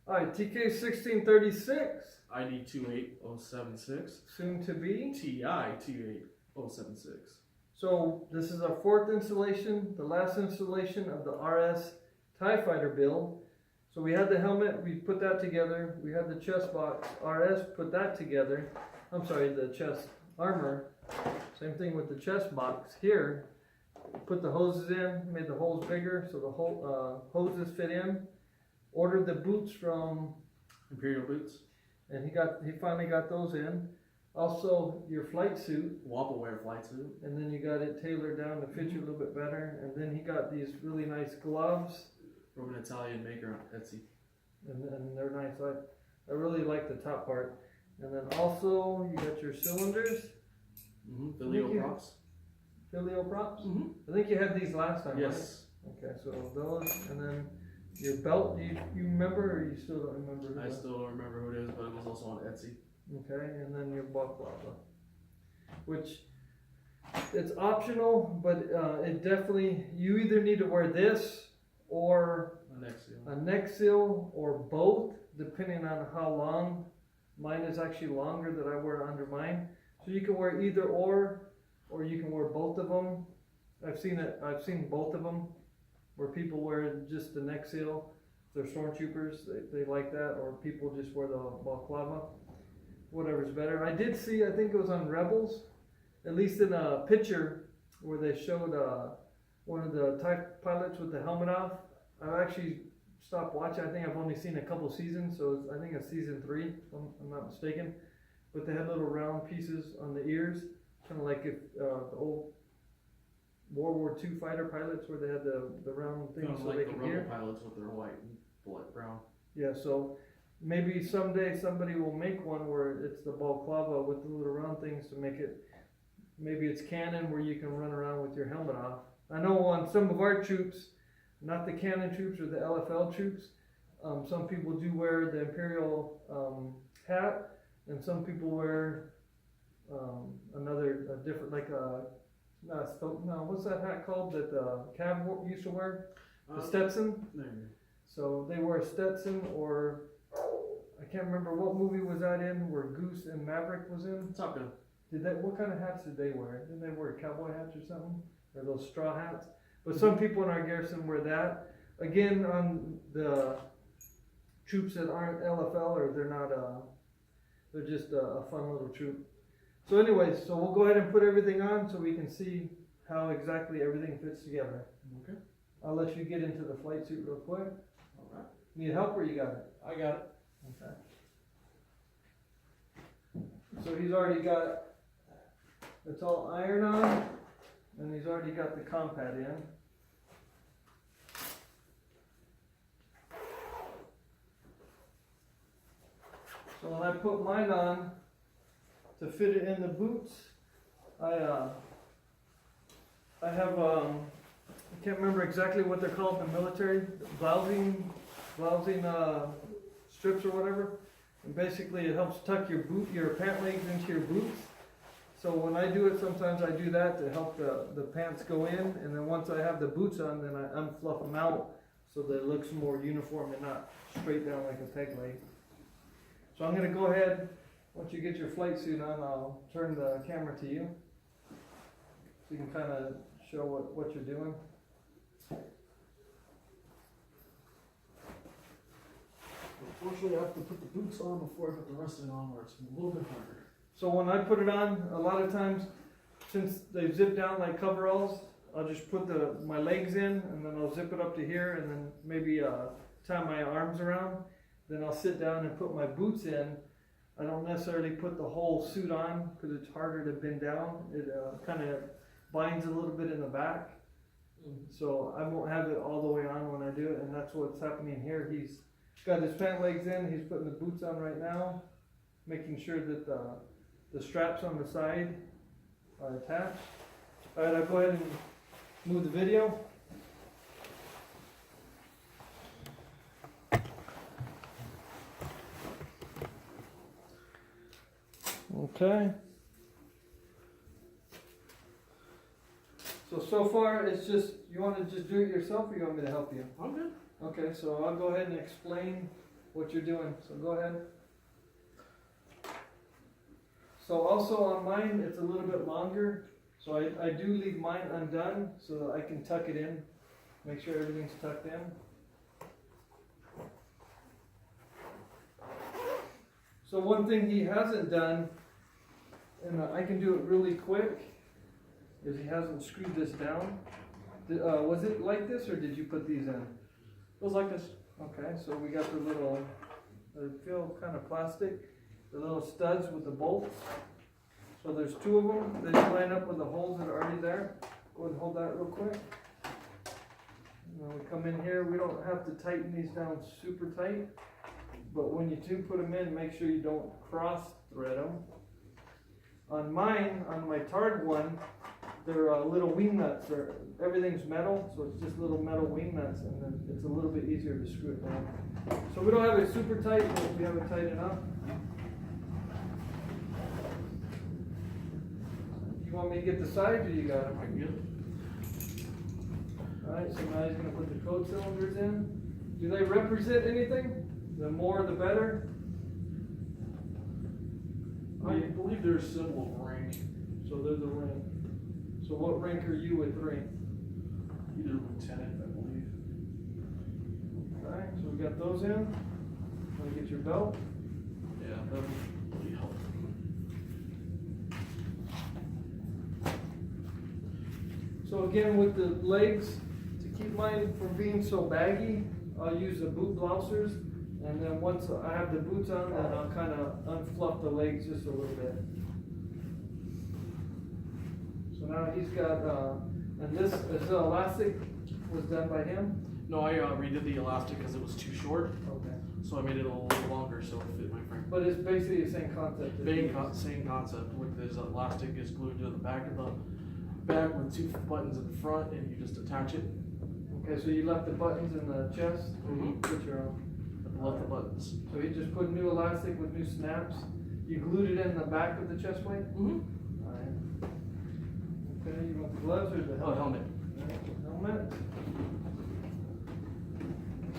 Alright, TK 1636. ID 28076. Soon to be. TI 28076. So this is our fourth installation, the last installation of the RS TIE Fighter build. So we had the helmet, we put that together. We had the chest box, RS put that together. I'm sorry, the chest armor. Same thing with the chest box here. Put the hoses in, made the holes bigger so the whole hoses fit in. Ordered the boots from Imperial boots. and he finally got those in. Also your flight suit, Wobbleware flight suit. and then you got it tailored down to fit you a little bit better. And then he got these really nice gloves, From an Italian maker on Etsy. and they're nice. I really like the top part. And then also you got your cylinders, Filio props. filio props. I think you had these last time. Yes. Right? Okay, so those, and then your belt. You remember, or you still don't remember? Who I that- still don't remember who it is, but it was also on Etsy. Okay, and then your balaclava, which it's optional, but it definitely, you either need to wear this or The next seal. a neck seal or both, depending on how long. Mine is actually longer that I wear under mine, so you can wear either or you can wear both of them. I've seen both of them, where people wear just the neck seal. They're stormtroopers, they like that, or people just wear the balaclava. Whatever's better. I did see, I think it was on Rebels, at least in a picture where they showed one of the TIE pilots with the helmet off. I actually stopped watching. I think I've only seen a couple seasons, so I think it's season 3, if I'm not mistaken. But they had little round pieces on the ears, kind of like if the old World War II fighter pilots where they had the round things Kind of so like they the could Rebel hear. pilots with their white and black brown. Yeah, so maybe someday somebody will make one where it's the balaclava with the little round things to make it, maybe it's canon where you can run around with your helmet off. I know on some of our troops, not the canon troops or the LFL troops, some people do wear the Imperial hat, and some people wear a different, like what's that hat called that Cav used to wear? The Stetson. There you go. So they wear a Stetson, or I can't remember what movie was that in where Goose and Maverick was in. Top Gun. What kind of hats did they wear? Didn't they wear cowboy hats or something? Or those straw hats? But some people in our garrison wear that. Again, on the troops that aren't LFL, or they're not, they're just a fun little troop. So anyways, so we'll go ahead and put everything on so we can see how exactly everything fits together. Okay. I'll let you get into the flight suit real quick. Alright. Need help or you got it? I got it. Okay. So he's already got, it's all iron on, and he's already got the compat in. So when I put mine on to fit it in the boots, I have I can't remember exactly what they're called in the military, blousing strips or whatever. And basically it helps tuck your pant legs into your boots. So when I do it, sometimes I do that to help the pants go in, and then once I have the boots on, then I unfluff them out so that it looks more uniform and not straight down like a peg leg. So I'm gonna go ahead, once you get your flight suit on, I'll turn the camera to you so you can kind of show what you're doing. Unfortunately, I have to put the boots on before I put the rest of it on, where it's a little bit harder. So when I put it on, a lot of times, since they zip down like coveralls, I'll just put my legs in, and then I'll zip it up to here, and then maybe tie my arms around. Then I'll sit down and put my boots in. I don't necessarily put the whole suit on because it's harder to bend down. It kind of binds a little bit in the back. So I won't have it all the way on when I do it, and that's what's happening here. He's got his pant legs in, he's putting the boots on right now, making sure that the straps on the side are attached. Alright, I'll go ahead and move the video. Okay. So far it's just, you want to just do it yourself or you want me to help you? I'm good. Okay, so I'll go ahead and explain what you're doing, so go ahead. So also on mine, it's a little bit longer, so I do leave mine undone so that I can tuck it in, make sure everything's tucked in. So one thing he hasn't done, and I can do it really quick, is he hasn't screwed this down. Was it like this, or did you put these in? It was like this. Okay, so we got the little, they feel kind of plastic, the little studs with the bolts. So there's two of them, they line up with the holes that are already there. Go ahead and hold that real quick. And then we come in here, we don't have to tighten these down super tight, but when you do put them in, make sure you don't cross thread them. On mine, on my Tard one, they're little wing nuts. Everything's metal, so it's just little metal wing nuts, and then it's a little bit easier to screw it down. So we don't have it super tight, but we have it tight enough. You want me to get the sides, or you got them? I can get it. Alright, so now he's going to put the code cylinders in. Do they represent anything? The more the better? I believe they're a symbol of rank. So they're the rank. So what rank are you with 3? Either lieutenant, I believe. Alright, so we got those in. Want to get your belt? Yeah, that would be helpful. So again, with the legs, to keep mine from being so baggy, I'll use the boot blousers, and then once I have the boots on, then I'll kind of unfluff the legs just a little bit. So now he's got, and this the elastic was done by him? No, I redid the elastic because it was too short, Okay. so I made it a little longer so it fit my frame. But it's basically the same concept. Same concept. With this elastic is glued to the back of the bag with 2 buttons in the front, and you just attach it. Okay, so you left the buttons in the chest, or you put your own? I love the buttons. So you just put new elastic with new snaps. You glued it in the back of the chest plate? Mm-hmm. Alright. Okay, you want the gloves or the Oh, helmet? helmet. Helmet.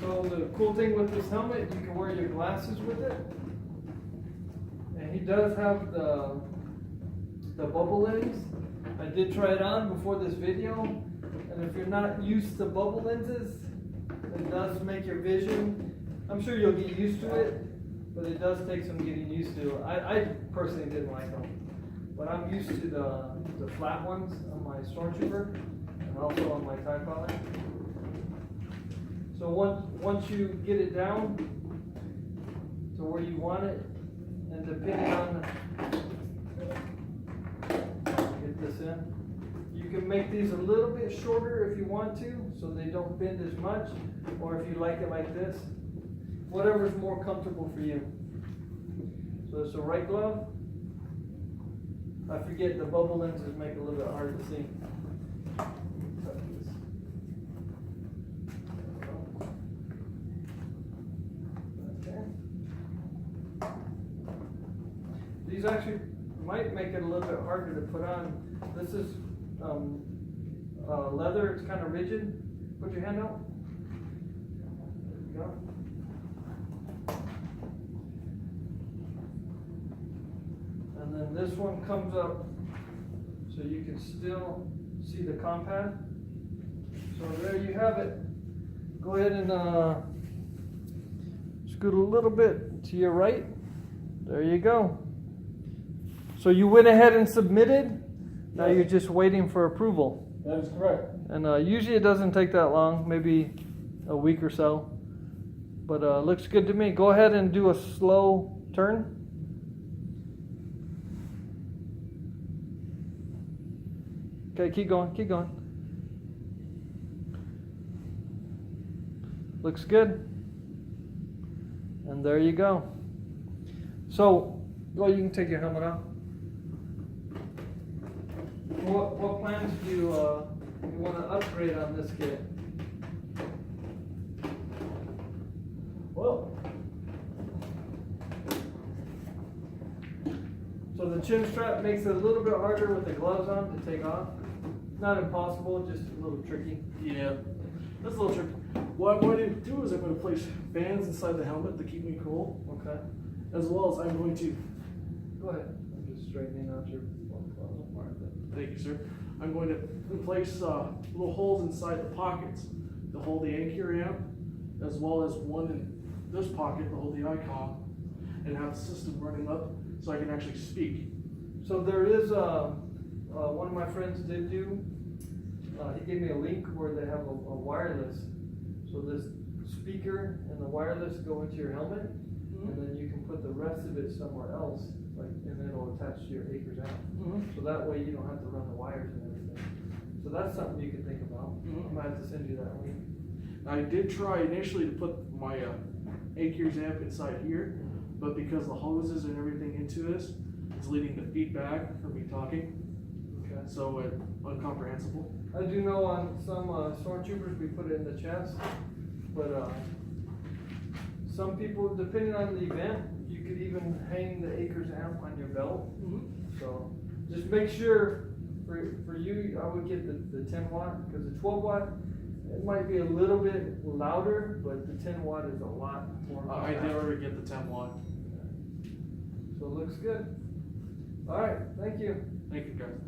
So the cool thing with this helmet, you can wear your glasses with it. And he does have the bubble lens. I did try it on before this video, and if you're not used to bubble lenses, it does make your vision, I'm sure you'll get used to it, but it does take some getting used to. I personally didn't like them, but I'm used to the flat ones on my Stormtrooper and also on my TIE Pilot. So once you get it down to where you want it, and depending on get this in, you can make these a little bit shorter if you want to, so they don't bend as much, or if you like it like this, whatever's more comfortable for you. So it's the right glove. I forget the bubble lenses make it a little bit hard to see. These actually might make it a little bit harder to put on. This is leather, it's kind of rigid. Put your hand out. There you go. And then this one comes up so you can still see the compad. So there you have it. Go ahead and scoot a little bit to your right. There you go. So you went ahead and submitted. Now you're just waiting for approval. That is correct. And usually it doesn't take that long, maybe a week or so. But looks good to me. Go ahead and do a slow turn. Okay, keep going, keep going. Looks good. And there you go. So, well, you can take your helmet off. What plans do you want to upgrade on this kit? Well, So the chin strap makes it a little bit harder with the gloves on to take off. Not impossible, just a little tricky. yeah, that's a little tricky. What I'm going to do is I'm going to place fans inside the helmet to keep me cool, Okay, as well as I'm going to, go ahead. I'm just straightening out your part of it. thank you sir, I'm going to place little holes inside the pockets to hold the Anchor amp, as well as one in this pocket to hold the icon, and have the system running up so I can actually speak. So there is, one of my friends did do, he gave me a link where they have a wireless. So this speaker and the wireless go into your helmet, and then you can put the rest of it somewhere else, like, and then it'll attach to your Acres amp. So that way you don't have to run the wires and everything. So that's something you can think about. I might have to send you that link. I did try initially to put my Acres amp inside here, but because the hoses and everything into this, it's leading to feedback for me talking, Okay. so it's incomprehensible. I do know on some stormtroopers we put it in the chest, but some people, depending on the event, you could even hang the Acres amp on your belt. So just make sure for you, I would get the 10 watt, because the 12 watt, it might be a little bit louder, but the 10 watt is a lot more. I did already get the 10 watt. So it looks good. All right, thank you. Thank you guys.